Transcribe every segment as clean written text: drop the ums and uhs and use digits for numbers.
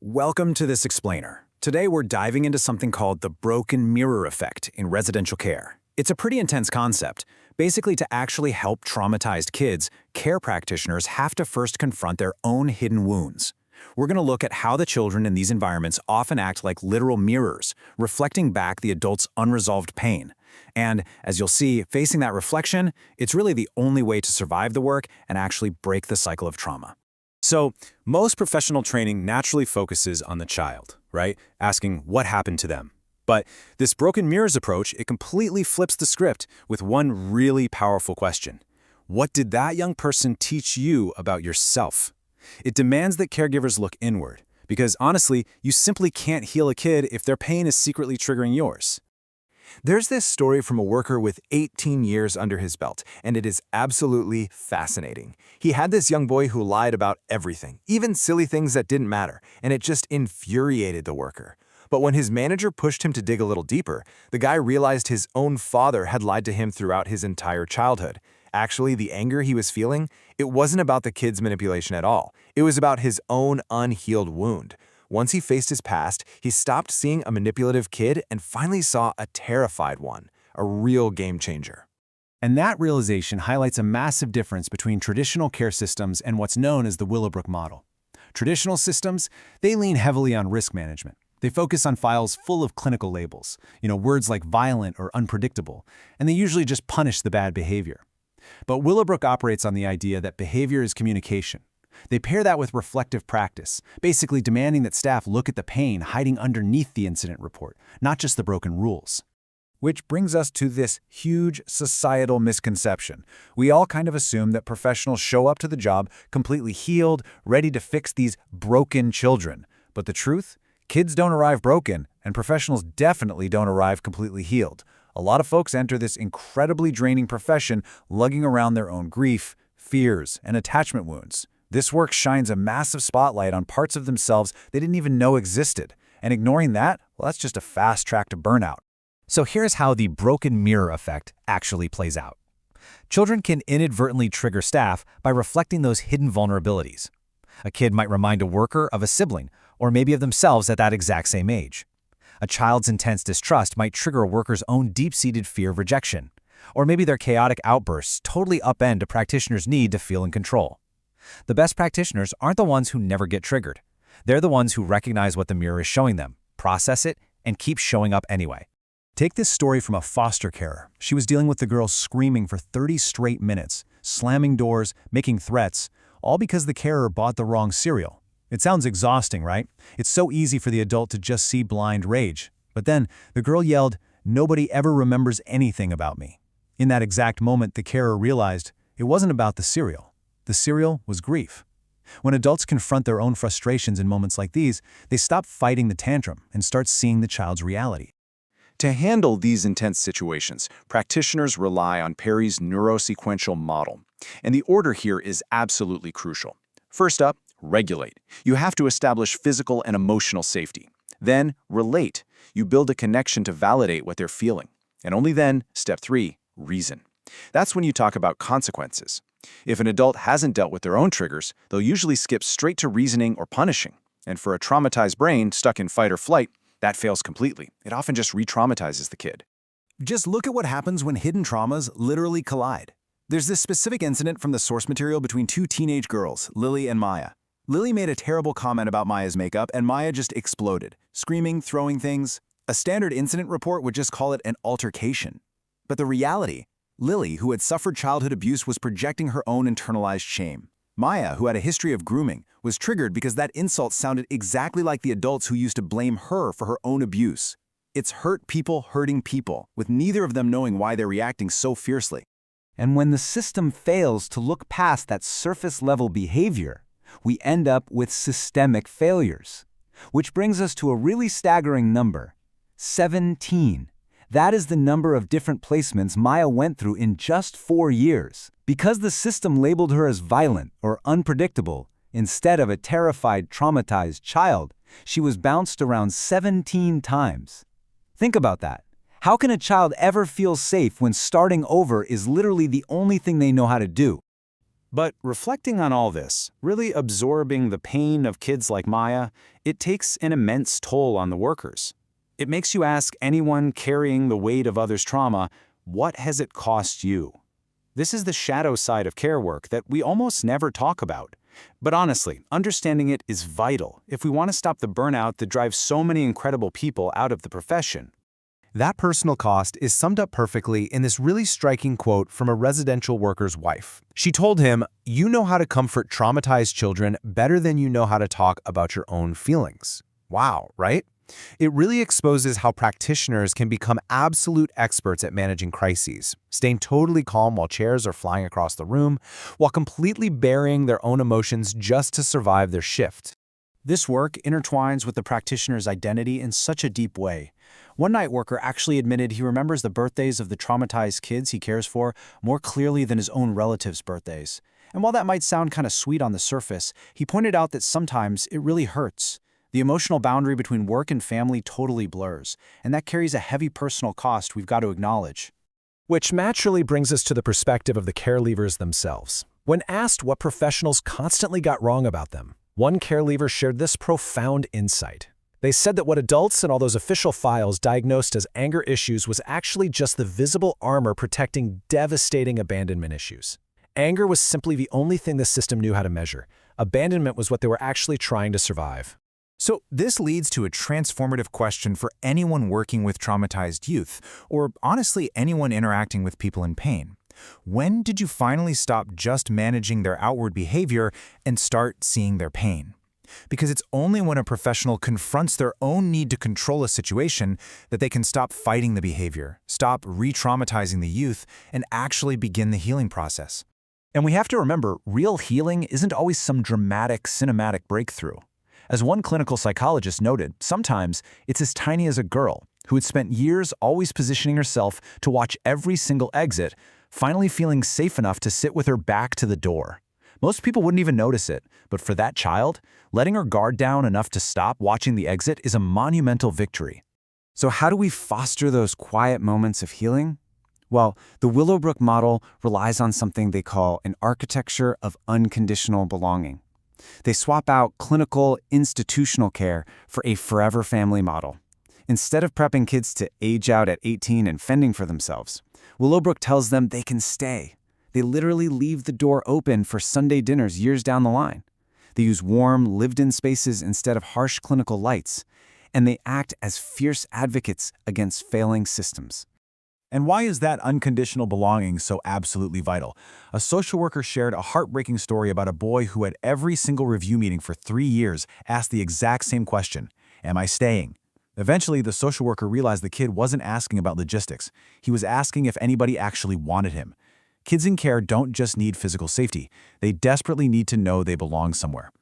Welcome to this explainer. Today we're diving into something called the broken mirror effect in residential care. It's a pretty intense concept. Basically, to actually help traumatized kids, care practitioners have to first confront their own hidden wounds. We're going to look at how the children in these environments often act like literal mirrors, reflecting back the adult's unresolved pain. And as you'll see, facing that reflection, it's really the only way to survive the work and actually break the cycle of trauma. So, most professional training naturally focuses on the child, right? Asking what happened to them. But this broken mirrors approach, it completely flips the script with one really powerful question. What did that young person teach you about yourself? It demands that caregivers look inward, because honestly, you simply can't heal a kid if their pain is secretly triggering yours. There's this story from a worker with 18 years under his belt, and it is absolutely fascinating. He had this young boy who lied about everything, even silly things that didn't matter, and it just infuriated the worker. But when his manager pushed him to dig a little deeper, the guy realized his own father had lied to him throughout his entire childhood. Actually, the anger he was feeling, it wasn't about the kid's manipulation at all. It was about his own unhealed wound. Once he faced his past, he stopped seeing a manipulative kid and finally saw a terrified one, a real game changer. And that realization highlights a massive difference between traditional care systems and what's known as the Willowbrook model. Traditional systems, they lean heavily on risk management. They focus on files full of clinical labels, words like violent or unpredictable, and they usually just punish the bad behavior. But Willowbrook operates on the idea that behavior is communication. They pair that with reflective practice, basically demanding that staff look at the pain hiding underneath the incident report, not just the broken rules. Which brings us to this huge societal misconception. We all kind of assume that professionals show up to the job completely healed, ready to fix these broken children. But the truth? Kids don't arrive broken, and professionals definitely don't arrive completely healed. A lot of folks enter this incredibly draining profession lugging around their own grief, fears, and attachment wounds. This work shines a massive spotlight on parts of themselves they didn't even know existed. And ignoring that, well, that's just a fast track to burnout. So here's how the broken mirror effect actually plays out. Children can inadvertently trigger staff by reflecting those hidden vulnerabilities. A kid might remind a worker of a sibling, or maybe of themselves at that exact same age. A child's intense distrust might trigger a worker's own deep-seated fear of rejection. Or maybe their chaotic outbursts totally upend a practitioner's need to feel in control. The best practitioners aren't the ones who never get triggered. They're the ones who recognize what the mirror is showing them, process it, and keep showing up anyway. Take this story from a foster carer. She was dealing with the girl screaming for 30 straight minutes, slamming doors, making threats, all because the carer bought the wrong cereal. It sounds exhausting, right? It's so easy for the adult to just see blind rage. But then the girl yelled, "Nobody ever remembers anything about me." In that exact moment, the carer realized it wasn't about the cereal. The cereal was grief. When adults confront their own frustrations in moments like these, they stop fighting the tantrum and start seeing the child's reality. To handle these intense situations, practitioners rely on Perry's neurosequential model. And the order here is absolutely crucial. First up, regulate. You have to establish physical and emotional safety. Then, relate. You build a connection to validate what they're feeling. And only then, step 3, reason. That's when you talk about consequences. If an adult hasn't dealt with their own triggers, they'll usually skip straight to reasoning or punishing. And for a traumatized brain stuck in fight or flight, that fails completely. It often just re-traumatizes the kid. Just look at what happens when hidden traumas literally collide. There's this specific incident from the source material between two teenage girls, Lily and Maya. Lily made a terrible comment about Maya's makeup, and Maya just exploded, screaming, throwing things. A standard incident report would just call it an altercation. But the reality, Lily, who had suffered childhood abuse, was projecting her own internalized shame. Maya, who had a history of grooming, was triggered because that insult sounded exactly like the adults who used to blame her for her own abuse. It's hurt people hurting people, with neither of them knowing why they're reacting so fiercely. And when the system fails to look past that surface-level behavior, we end up with systemic failures. Which brings us to a really staggering number, 17. That is the number of different placements Maya went through in just 4 years. Because the system labeled her as violent or unpredictable, instead of a terrified, traumatized child, she was bounced around 17 times. Think about that. How can a child ever feel safe when starting over is literally the only thing they know how to do? But reflecting on all this, really absorbing the pain of kids like Maya, it takes an immense toll on the workers. It makes you ask anyone carrying the weight of others' trauma, what has it cost you? This is the shadow side of care work that we almost never talk about. But honestly, understanding it is vital if we want to stop the burnout that drives so many incredible people out of the profession. That personal cost is summed up perfectly in this really striking quote from a residential worker's wife. She told him, "You know how to comfort traumatized children better than you know how to talk about your own feelings." Wow, right? It really exposes how practitioners can become absolute experts at managing crises, staying totally calm while chairs are flying across the room, while completely burying their own emotions just to survive their shift. This work intertwines with the practitioner's identity in such a deep way. One night worker actually admitted he remembers the birthdays of the traumatized kids he cares for more clearly than his own relatives' birthdays. And while that might sound kind of sweet on the surface, he pointed out that sometimes it really hurts. The emotional boundary between work and family totally blurs, and that carries a heavy personal cost we've got to acknowledge. Which naturally brings us to the perspective of the caregivers themselves. When asked what professionals constantly got wrong about them, one caregiver shared this profound insight. They said that what adults in all those official files diagnosed as anger issues was actually just the visible armor protecting devastating abandonment issues. Anger was simply the only thing the system knew how to measure. Abandonment was what they were actually trying to survive. So this leads to a transformative question for anyone working with traumatized youth, or honestly anyone interacting with people in pain. When did you finally stop just managing their outward behavior and start seeing their pain? Because it's only when a professional confronts their own need to control a situation that they can stop fighting the behavior, stop re-traumatizing the youth, and actually begin the healing process. And we have to remember, real healing isn't always some dramatic, cinematic breakthrough. As one clinical psychologist noted, sometimes it's as tiny as a girl who had spent years always positioning herself to watch every single exit, finally feeling safe enough to sit with her back to the door. Most people wouldn't even notice it, but for that child, letting her guard down enough to stop watching the exit is a monumental victory. So how do we foster those quiet moments of healing? Well, the Willowbrook model relies on something they call an architecture of unconditional belonging. They swap out clinical, institutional care for a forever family model. Instead of prepping kids to age out at 18 and fending for themselves, Willowbrook tells them they can stay. They literally leave the door open for Sunday dinners years down the line. They use warm, lived-in spaces instead of harsh clinical lights, and they act as fierce advocates against failing systems. And why is that unconditional belonging so absolutely vital? A social worker shared a heartbreaking story about a boy who at every single review meeting for 3 years asked the exact same question, "Am I staying?" Eventually, the social worker realized the kid wasn't asking about logistics. He was asking if anybody actually wanted him. Kids in care don't just need physical safety. They desperately need to know they belong somewhere.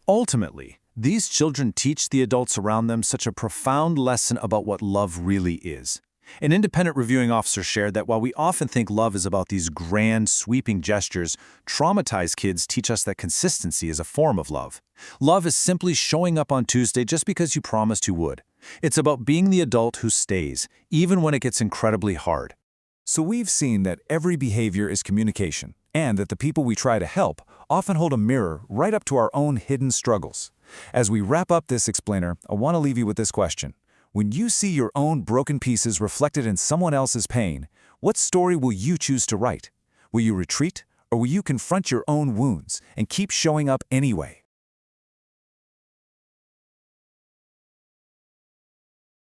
Ultimately, these children teach the adults around them such a profound lesson about what love really is. An independent reviewing officer shared that while we often think love is about these grand, sweeping gestures, traumatized kids teach us that consistency is a form of love. Love is simply showing up on Tuesday just because you promised you would. It's about being the adult who stays, even when it gets incredibly hard. So we've seen that every behavior is communication, and that the people we try to help often hold a mirror right up to our own hidden struggles. As we wrap up this explainer, I want to leave you with this question. When you see your own broken pieces reflected in someone else's pain, what story will you choose to write? Will you retreat, or will you confront your own wounds and keep showing up anyway?